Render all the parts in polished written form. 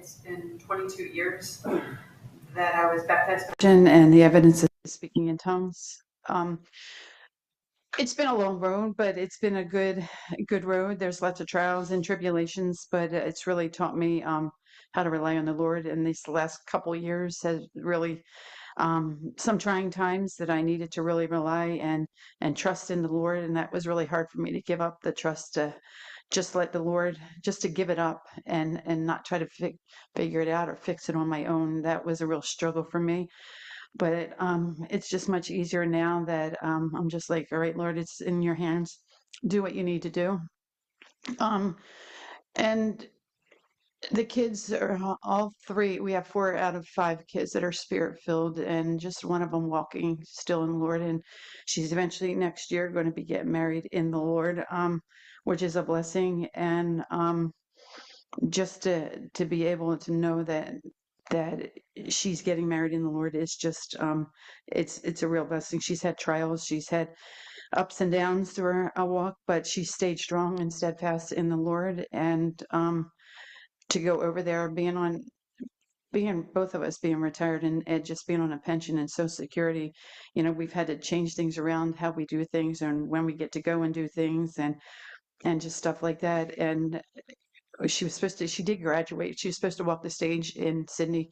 It's been 22 years that I was baptized, and the evidence of speaking in tongues. Um, it's been a long road, but it's been a good road. There's lots of trials and tribulations, but it's really taught me how to rely on the Lord. And these last couple of years has really some trying times that I needed to really rely and trust in the Lord, and that was really hard for me to give up the trust to just let the Lord, just to give it up and not try to figure it out or fix it on my own. That was a real struggle for me, but it's just much easier now that I'm just like, all right, Lord, it's in your hands. Do what you need to do. Um, and the kids are all three. We have 4 out of 5 kids that are spirit filled, and just one of them walking still in the Lord. And she's eventually next year going to be getting married in the Lord, which is a blessing. And just to be able to know that she's getting married in the Lord is just it's a real blessing. She's had trials, she's had ups and downs through her walk, but she stayed strong and steadfast in the Lord. And to go over there, being both of us being retired and Ed just being on a pension and Social Security, we've had to change things around how we do things and when we get to go and do things and just stuff like that. And she did graduate. She was supposed to walk the stage in Sydney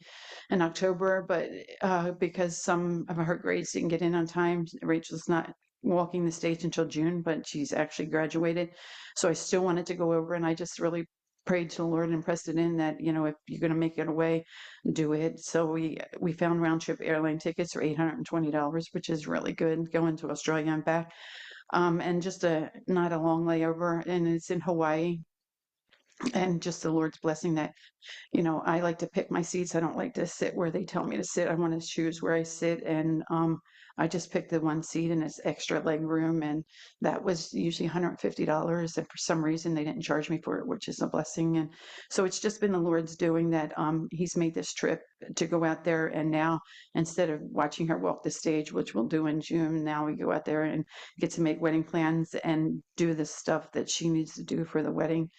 in October, but because some of her grades didn't get in on time, Rachel's not walking the stage until June, but she's actually graduated. So I still wanted to go over, and I just really prayed to the Lord and pressed it in that, if you're going to make it away, do it. So we found round trip airline tickets for $820, which is really good, going to Australia and back. And just not a long layover, and it's in Hawaii. And just the Lord's blessing that, I like to pick my seats. I don't like to sit where they tell me to sit. I want to choose where I sit. And I just picked the one seat and it's extra leg room. And that was usually $150. And for some reason, they didn't charge me for it, which is a blessing. And so it's just been the Lord's doing that. He's made this trip to go out there. And now, instead of watching her walk the stage, which we'll do in June, now we go out there and get to make wedding plans and do the stuff that she needs to do for the wedding,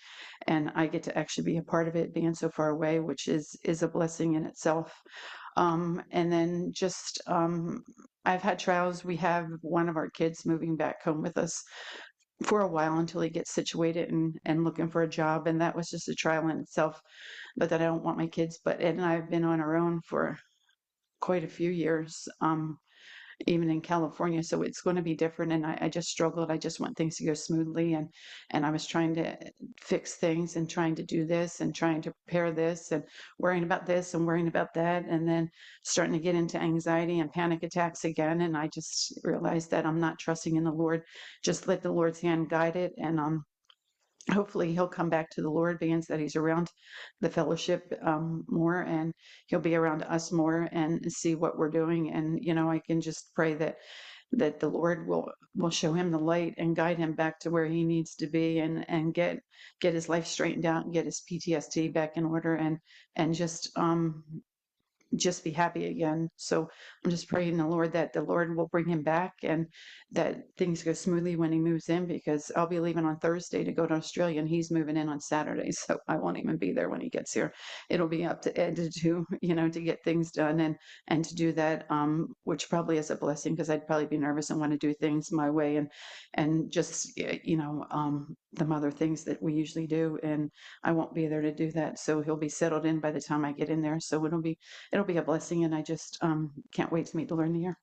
and I get to actually be a part of it, being so far away, which is a blessing in itself. And then just I've had trials. We have one of our kids moving back home with us for a while until he gets situated and looking for a job, and that was just a trial in itself. But that I don't want my kids. But Ed and I have been on our own for quite a few years. Even in California. So it's going to be different. And I just struggled. I just want things to go smoothly. And I was trying to fix things and trying to do this and trying to prepare this and worrying about this and worrying about that. And then starting to get into anxiety and panic attacks again. And I just realized that I'm not trusting in the Lord. Just let the Lord's hand guide it. And hopefully he'll come back to the Lord, being that he's around the fellowship more, and he'll be around us more and see what we're doing. And I can just pray that the Lord will show him the light and guide him back to where he needs to be, and get his life straightened out and get his PTSD back in order, and just be happy again. So I'm just praying the Lord that the Lord will bring him back and that things go smoothly when he moves in, because I'll be leaving on Thursday to go to Australia and he's moving in on Saturday. So I won't even be there when he gets here. It'll be up to Ed to do, to get things done and to do that, which probably is a blessing, because I'd probably be nervous and want to do things my way and just, the other things that we usually do. And I won't be there to do that. So he'll be settled in by the time I get in there. So it'll be a blessing, and I just can't wait to meet the Lord in the year.